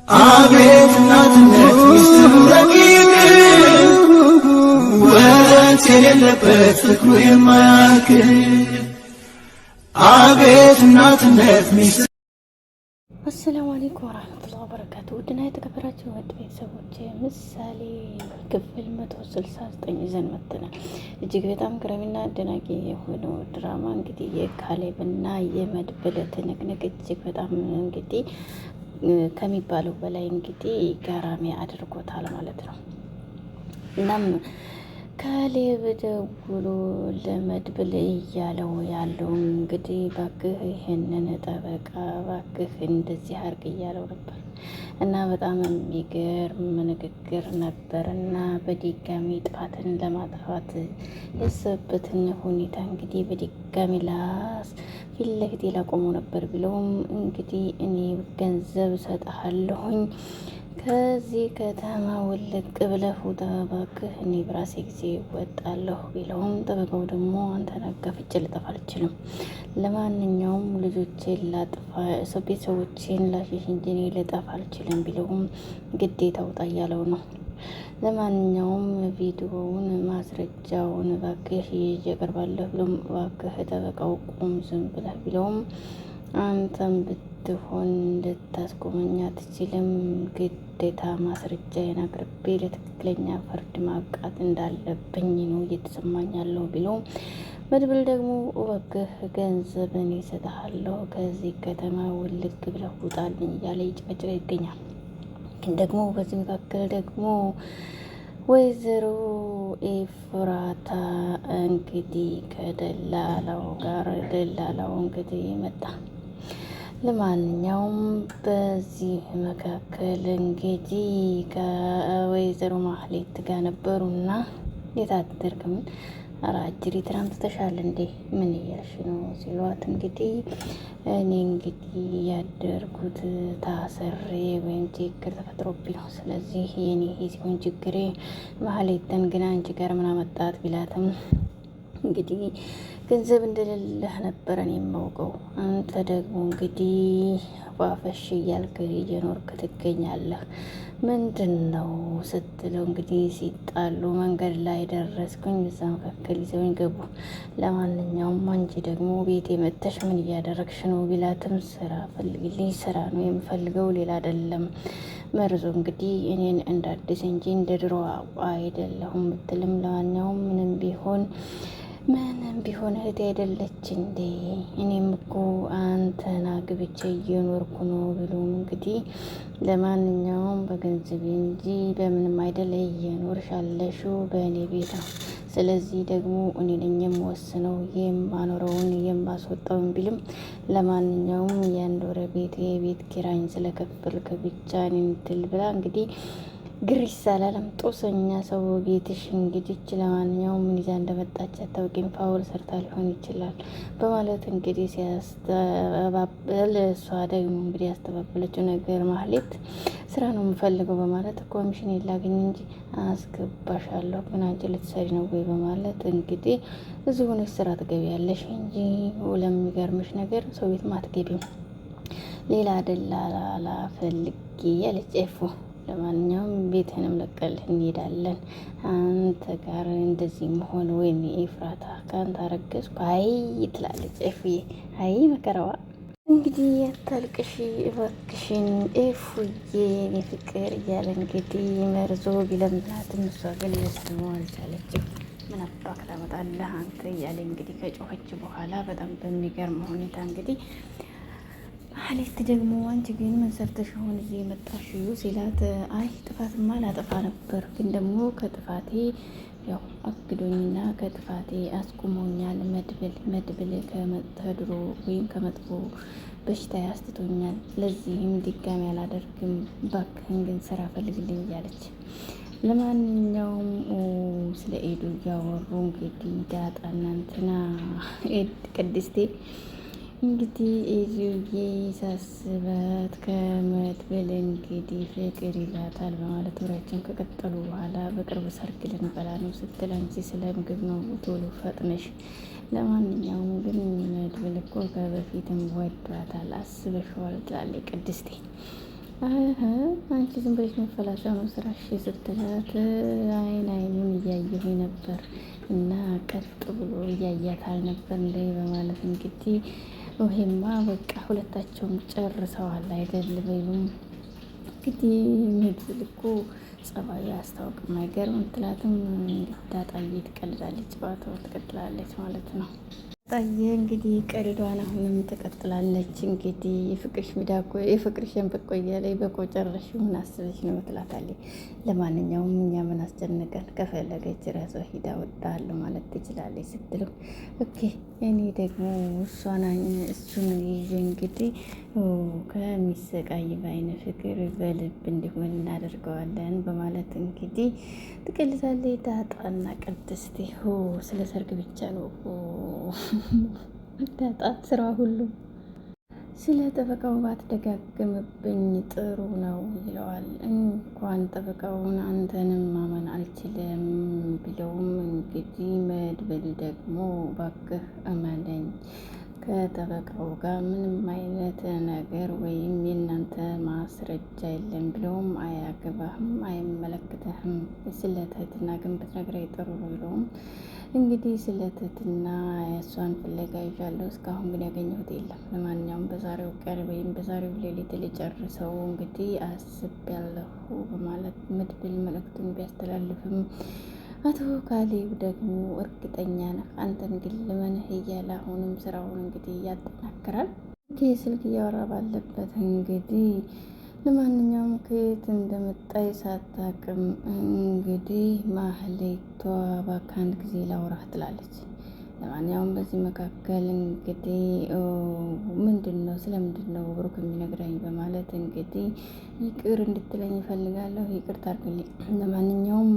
አቤት እናትነት ሚስጥሩ ረቂቅ ወረት የሌለበት ፍቅሩ የማያልቅ አቤት እናትነት ሚስጥሩ። አሰላሙ አለይኩም ወራህመቱላሂ ወበረካቱ። ውድና የተከበራችሁ ውድ ቤተሰቦች ምሳሌ ክፍል 169 ይዘን መጥተናል። እጅግ በጣም ገራሚና አደናቂ የሆነው ድራማ እንግዲህ የካሌብና የመድብል ትንቅንቅ እጅግ በጣም እንግዲህ ከሚባለው በላይ እንግዲህ ገራሚ አድርጎታል ማለት ነው። እናም ካሌብ ደውሎ ለመድብል እያለው ያለው እንግዲህ ባክህ ይሄንን ጠበቃ ባክህ እንደዚህ አርግ እያለው ነበር እና በጣም የሚገርም ንግግር ነበር እና በድጋሚ ጥፋትን ለማጥፋት የሰበትን ሁኔታ እንግዲህ በድጋሚ ፊት ለፊት ላቆሙ ነበር ብለውም እንግዲህ እኔ ገንዘብ እሰጥሃለሁኝ ከዚህ ከተማ ውልቅ ብለህ ውጣ እባክህ፣ እኔ በራሴ ጊዜ እወጣለሁ ቢለውም ጠበቃው ደግሞ አንተን አጋፍጬ ልጠፋ አልችልም፣ ለማንኛውም ልጆቼን ላጥፋ ቤተሰቦቼን ላሽሽ እንጂ እኔ ልጠፋ አልችልም ቢለውም ግዴታ ውጣ እያለው ነው። ለማንኛውም ቪዲዮውን ማስረጃውን እባክህ ይዤ እቀርባለሁ ብሎም እባክህ ጠበቃው ቁም ዝም ብለህ ቢለውም አንተም ብትሆን ልታስቆመኝ አትችልም፣ ግዴታ ማስረጃዬን አቅርቤ ለትክክለኛ ፍርድ ማብቃት እንዳለብኝ ነው እየተሰማኝ ያለው ቢለውም መድብል ደግሞ እባክህ ገንዘብን ይሰጥሃለሁ ከዚህ ከተማ ውልቅ ብለህ ውጣልኝ እያለ ይጨቀጭቅ ይገኛል። ግን ደግሞ በዚህ መካከል ደግሞ ወይዘሮ ኤፍራታ እንግዲህ ከደላላው ጋር ደላላው እንግዲህ መጣ። ለማንኛውም በዚህ መካከል እንግዲህ ከወይዘሮ ማህሌት ጋር ነበሩና የታደርክም አራጅሪ ትናንት ተሻለ እንዴ ምን እያልሽ ነው ሲሏት እንግዲህ እኔ እንግዲህ ያደርኩት ታሰሬ ወይም ችግር ተፈጥሮብኝ ነው። ስለዚህ የኔ ሲሆን ችግሬ ማህሌትን ግን አንቺ ጋር ምን አመጣት ቢላትም እንግዲህ ገንዘብ እንደሌለህ ነበር እኔ የማውቀው፣ አንተ ደግሞ እንግዲህ ዋፈሽ እያልክ እየኖርክ ትገኛለህ፣ ምንድን ነው ስትለው እንግዲህ ሲጣሉ መንገድ ላይ ደረስኩኝ፣ በዛ መካከል ይዘውኝ ገቡ። ለማንኛውም አንቺ ደግሞ ቤቴ መጥተሽ ምን እያደረግሽ ነው ቢላትም ስራ ፈልግልኝ፣ ስራ ነው የምፈልገው ሌላ አይደለም መርዞ እንግዲህ እኔን እንዳዲስ እንጂ እንደ ድሮ አይደለሁም ብትልም ለማንኛውም ምንም ቢሆን እህቴ አይደለች እንዴ እኔም እኮ አንተን አግብቼ እየኖርኩ ነው ብሎም እንግዲህ ለማንኛውም በገንዘብ እንጂ በምንም አይደለ እየኖርሽ ያለሽው በእኔ ቤት ነው። ስለዚህ ደግሞ እኔ ነኝ የምወስነው የማኖረውን የማስወጣውን ቢልም ለማንኛውም የአንድ ወር ቤት የቤት ኪራይን ስለከፈልክ ብቻ እንድል ብላ እንግዲህ ግር ይሳላለም ጦሰኛ ሰው ቤትሽ እንግዲህ ለማንኛውም ምን ይዛ እንደመጣች አታውቂም፣ ፋውል ሰርታ ሊሆን ይችላል በማለት እንግዲህ ሲያስተባብል እሷ ደግሞ እንግዲህ ያስተባበለችው ነገር ማህሌት ስራ ነው የምፈልገው በማለት ኮሚሽን የላገኝ እንጂ አስገባሻለሁ ግን አንቺ ልትሰሪ ነው ወይ በማለት እንግዲህ እዚሁ ሆነሽ ስራ ትገቢያለሽ እንጂ ለሚገርምሽ ነገር ሰው ቤት ማትገቢም ሌላ ደላላ ፈልጊ ያለች ኤፉ። ለማንኛውም ቤትህንም ለቀልህ እንሄዳለን አንተ ጋር እንደዚህ መሆን ወይኔ ኤፍራታ ከአንተ አረገዝኩ አይ ትላለች ኤፉዬ። አይ መከራዋ እንግዲህ ያታልቅሽ እባክሽን ኤፉዬ የኔ ፍቅር እያለ እንግዲህ መርዞ ቢለምናትም እሷ ግን ልትሰማው አልቻለችም። ምን አባክ ታመጣለህ አንተ እያለ እንግዲህ ከጮኸች በኋላ በጣም በሚገርም ሁኔታ እንግዲህ ማህሌት ደግሞ አንቺ ግን ምን ሰርተሽ አሁን እዚህ የመጣሽው ሲላት አይ ጥፋትማ ላጠፋ ነበር፣ ግን ደግሞ ከጥፋቴ ያው አግዶኝና ከጥፋቴ አስቁሞኛል መድብል ከድሮ ወይም ከመጥፎ በሽታ ያስትቶኛል፣ ለዚህም ድጋሚ አላደርግም፣ ባክህን ግን ስራ ፈልግልኝ እያለች ለማንኛውም ስለ ኤዱ እያወሩ እንግዲህ ዳጣና እንትና ቅድስቴ እንግዲህ ኤዱዬ ሳስባት ከመድብል እንግዲህ ፍቅር ይላታል በማለት ወሬያቸውን ከቀጠሉ በኋላ በቅርብ ሰርግ ልንበላ ነው ስትል አንቺ ስለ ምግብ ነው ቶሎ ፈጥነሽ፣ ለማንኛውም ግን መድብል እኮ ከበፊትም ወዷታል አስበሽዋል ትላለች ቅድስቴ። አንቺ ዝም ብለሽ መፈላሰብ ነው ስራሽ ስትላት አይኑን እያየሁ ነበር እና ቀጥ ብሎ እያያት አልነበር እንደ በማለት እንግዲህ ይሄማ በቃ ሁለታቸውም ጨርሰዋል አይደል በይሉም እንግዲህ ምድብል እኮ ጸባዩ አያስታውቅም አይገርም ትላትም ዳጣዬ ትቀልዳለች ጨዋታው ትቀጥላለች ማለት ነው። ዳጣዬ እንግዲህ ቀልዷን አሁንም ትቀጥላለች። እንግዲህ የፍቅርሽ ሚዳኮ የፍቅርሽ ሸንበቆ እያለኝ በቆጨረሽ ምን አስበሽ ነው ትላታለች። ለማንኛውም እኛ ምን አስጨነቀን ከፈለገች ራሷ ሂዳ ወጣለሁ ማለት ትችላለች ስትለው ኦኬ እኔ ደግሞ እሱን ይዤ እንግዲህ ከሚሰቃይ በአይነ ፍቅር በልብ እንዲሆን እናደርገዋለን በማለት እንግዲህ ትቀልዳለች። ዳጣና ቅድስት ስለ ሰርግ ብቻ ነው ዳጣ ስራ ሁሉ ስለ ጠበቃው ባትደጋግምብኝ ጥሩ ነው ይለዋል። እንኳን ጠበቃውን አንተንም ማመን አልችልም ቢለውም እንግዲህ መድብል ደግሞ ባክህ እመነኝ ከጠበቃው ጋር ምንም አይነት ነገር ወይም የእናንተ ማስረጃ የለም ብለውም አያገባህም፣ አይመለከተህም ስለ ትህትና ግን ብትነግረኝ ጥሩ ነው ብለውም እንግዲህ ስለ ትህትና እሷን ፍለጋ ይዣለሁ እስካሁን ግን ያገኘሁት የለም። ለማንኛውም በዛሬው ቀን ወይም በዛሬው ሌሊት ልጨርሰው እንግዲህ አስቤያለሁ በማለት መድብል መልእክቱን ቢያስተላልፍም አቶ ካሌብ ደግሞ እርግጠኛ ነህ አንተን ግን ልመንህ እያለ አሁንም ስራውን እንግዲህ ያጠናክራል። ስልክ እያወራ ባለበት እንግዲህ ለማንኛውም ከየት እንደመጣይ ሳታቅም እንግዲህ ማህሌቷ እባክህ አንድ ጊዜ ላውራህ ትላለች። ለማንኛውም በዚህ መካከል እንግዲህ ምንድን ነው ስለምንድን ነው ብሩክ የሚነግረኝ በማለት እንግዲህ ይቅር እንድትለኝ ይፈልጋለሁ ይቅርታ አድርግልኝ። ለማንኛውም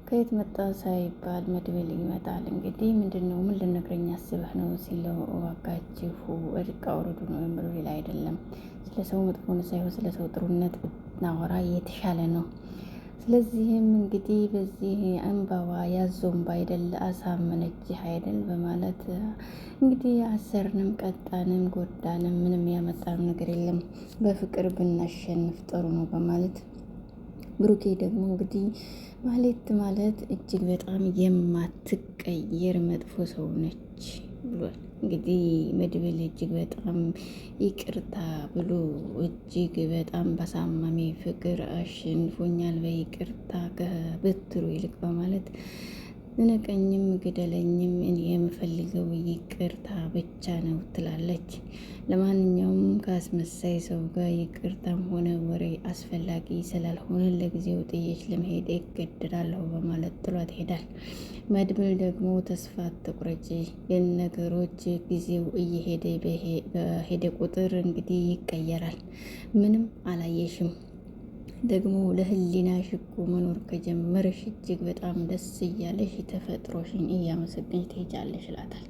ከየት መጣ ሳይባል መድብል ይመጣል። እንግዲህ ምንድን ነው ምን ልነግረኝ አስበህ ነው ሲለው እባካችሁ እርቅ አውርዱ ነው የምለው ሌላ አይደለም። ስለ ሰው መጥፎነት ሳይሆን ስለ ሰው ጥሩነት ብናወራ የተሻለ ነው። ስለዚህም እንግዲህ በዚህ እንባዋ ያዞንባ አይደል አሳመነችህ አይደል በማለት እንግዲህ አሰርንም ቀጣንም ጎዳንም ምንም ያመጣነው ነገር የለም በፍቅር ብናሸንፍ ጥሩ ነው በማለት ብሩኬ ደግሞ እንግዲህ ማህሌት ማለት እጅግ በጣም የማትቀየር መጥፎ ሰው ነች ብሏል። እንግዲህ መድብል እጅግ በጣም ይቅርታ ብሎ እጅግ በጣም በሳማሚ ፍቅር አሸንፎኛል በይቅርታ ከብትሩ ይልቅ በማለት ንቀኝም ግደለኝም እኔ የምፈልገው ይቅርታ ብቻ ነው ትላለች። ለማንኛውም ከአስመሳይ ሰው ጋር ይቅርታም ሆነ ወሬ አስፈላጊ ስላልሆነ ለጊዜው ጥዬሽ ለመሄድ እገደዳለሁ በማለት ጥሏት ይሄዳል። መድብል ደግሞ ተስፋ አትቁረጪ፣ ግን ነገሮች ጊዜው እየሄደ በሄደ ቁጥር እንግዲህ ይቀየራል። ምንም አላየሽም ደግሞ ለህሊናሽ እኮ መኖር ከጀመርሽ እጅግ በጣም ደስ እያለሽ ተፈጥሮሽን እያመሰገንሽ ትሄጃለሽ ይላታል።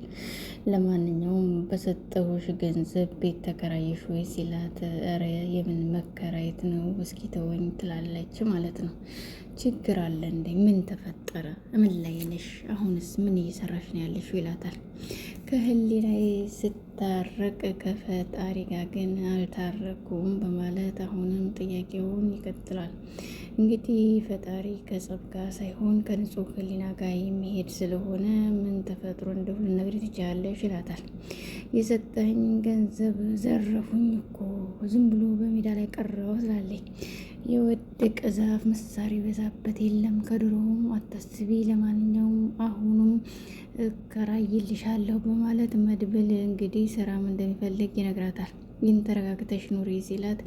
ለማንኛውም በሰጠሁሽ ገንዘብ ቤት ተከራየሽ ወይ ሲላት ኧረ የምን መከራየት ነው እስኪ ተወኝ ትላለች ማለት ነው። ችግር አለ እንዴ? ምን ተፈጠረ? ምን ላይ ነሽ? አሁንስ ምን እየሰራሽ ነው ያለሽው? ይላታል። ከህሊናዬ ስታረቅ ከፈጣሪ ጋር ግን አልታረኩም በማለት አሁንም ጥያቄውን ይቀጥላል። እንግዲህ ፈጣሪ ከጸብ ጋር ሳይሆን ከንጹህ ህሊና ጋር የሚሄድ ስለሆነ ምን ተፈጥሮ እንደሆነ ነገር ትችላለሽ ይላታል። የሰጠኝ ገንዘብ ዘረፉኝ እኮ ዝም ብሎ በሜዳ ላይ ቀረው ስላለኝ የወደቀ ዛፍ መሳሪያ ይበዛበት የለም ከድሮውም አታስቢ፣ ለማንኛውም አሁኑም እከራይልሻለሁ በማለት መድብል እንግዲህ ስራም እንደሚፈልግ ይነግራታል። ግን ተረጋግተሽ ኑሪ ሲላት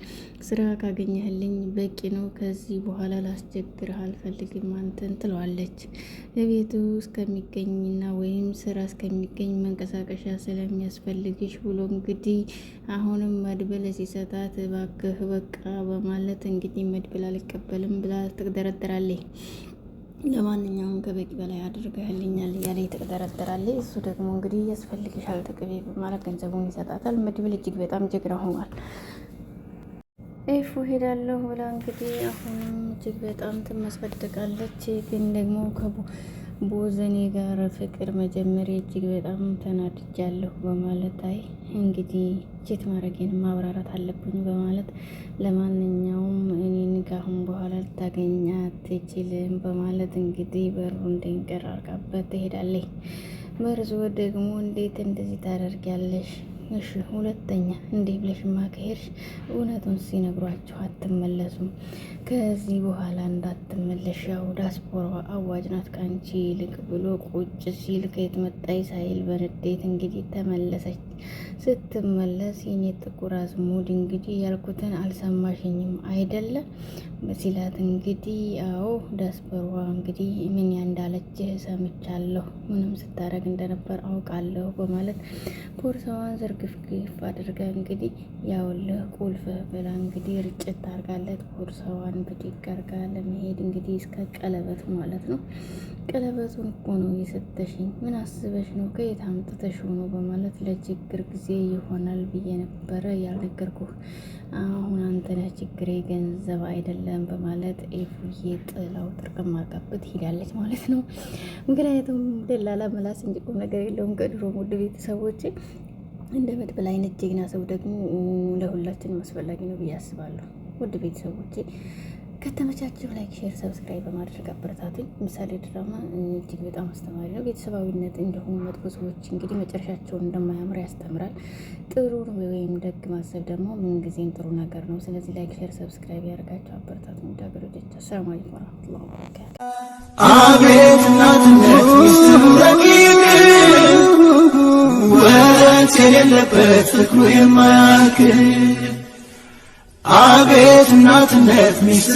ስራ ካገኘህልኝ በቂ ነው፣ ከዚህ በኋላ ላስቸግርህ አልፈልግም አንተን ትለዋለች። በቤቱ እስከሚገኝና ወይም ስራ እስከሚገኝ መንቀሳቀሻ ስለሚያስፈልግሽ ብሎ እንግዲህ አሁንም መድብል ሲሰጣት እባክህ በቃ በማለት እንግዲህ መድብል አልቀበልም ብላ ትደረደራለች። ለማንኛውም ከበቂ በላይ አድርገህልኛል እያለ ትደረደራለች። እሱ ደግሞ እንግዲህ ያስፈልግሻል ተቀቢ በማለት ገንዘቡን ይሰጣታል። መድብል እጅግ በጣም ጀግና ሆኗል። ኤፉ ሄዳለሁ ብላ እንግዲህ አሁንም እጅግ በጣም ትመሰደቃለች። ግን ደግሞ ቦዘኔ ጋር ፍቅር መጀመሪያ እጅግ በጣም ተናድጃለሁ በማለት አይ እንግዲህ ቼት ማድረጌን ማብራራት አለብኝ በማለት ለማንኛውም እኔን ካሁን በኋላ ልታገኝ አትችልም በማለት እንግዲህ በሩ እንደንቀራርቃበት ትሄዳለች። መርዞ ደግሞ እንዴት እንደዚህ ታደርጊያለሽ? እሺ ሁለተኛ እንዴ ብለሽማ ከሄድሽ እውነቱን ሲነግሯችሁ አትመለሱም። ከዚህ በኋላ እንዳትመለሽ ያው ዲያስፖራ አዋጅ ናት ከአንቺ ይልቅ ብሎ ቁጭ ሲል ከየት መጣይ ሳይል በንዴት እንግዲህ ተመለሰች። ስትመለስ የኔ ጥቁር አዝሙድ እንግዲህ ያልኩትን አልሰማሽኝም አይደለም ሲላት እንግዲህ አዎ ዲያስፖራ እንግዲህ ምን እንዳለችህ ሰምቻለሁ፣ ምንም ስታደርግ እንደነበር አውቃለሁ በማለት ቦርሳዋን ዝርግፍግፍ አድርጋ እንግዲህ ያውልህ ቁልፍ ብላ እንግዲህ ርጭት አድርጋለት ቦርሳዋን ብድግ አድርጋ ለመሄድ እንግዲህ እስከ ቀለበቱ ማለት ነው። ቀለበቱን እኮ ነው የሰጠሽኝ፣ ምን አስበሽ ነው? ከየት አምጥተሽ ነው? በማለት ለችግር ጊዜ ይሆናል ብዬ ነበረ ያልነገርኩህ። አሁን አንተ ነህ ችግሬ ገንዘብ አይደለም በማለት ኤፉዬ ጥላው ጥርቅም አድርጋበት ሄዳለች ማለት ነው። ምክንያቱም ደላላ ምላስ እንጂ ቁም ነገር የለውም። ከድሮ ውድ ቤተሰቦቼ እንደ መድብል አይነት ጀግና ሰው ደግሞ ለሁላችንም አስፈላጊ ነው ብዬ አስባለሁ። ውድ ቤተሰቦቼ ከተመቻችሁ ላይክ፣ ሼር፣ ሰብስክራይብ በማድረግ አበረታቱኝ። ምሳሌ ድራማ እጅግ በጣም አስተማሪ ነው። ቤተሰባዊነት እንዲሁም መጥፎ ሰዎች እንግዲህ መጨረሻቸውን እንደማያምር ያስተምራል። ጥሩ ወይም ደግ ማሰብ ደግሞ ምንጊዜም ጥሩ ነገር ነው። ስለዚህ ላይክ፣ ሼር፣ ሰብስክራይብ ያደርጋችሁ አበረታቱኝ። ዳገሮች ሰላም አለይኩም ወራህመቱላሂ ወበረካቱ። አቤት እናትነት ሚስጥሩ ረቂቅ ወረት የሌለበት ፍቅሩ የማያልቅ አቤት እናትነት ሚስጥሩ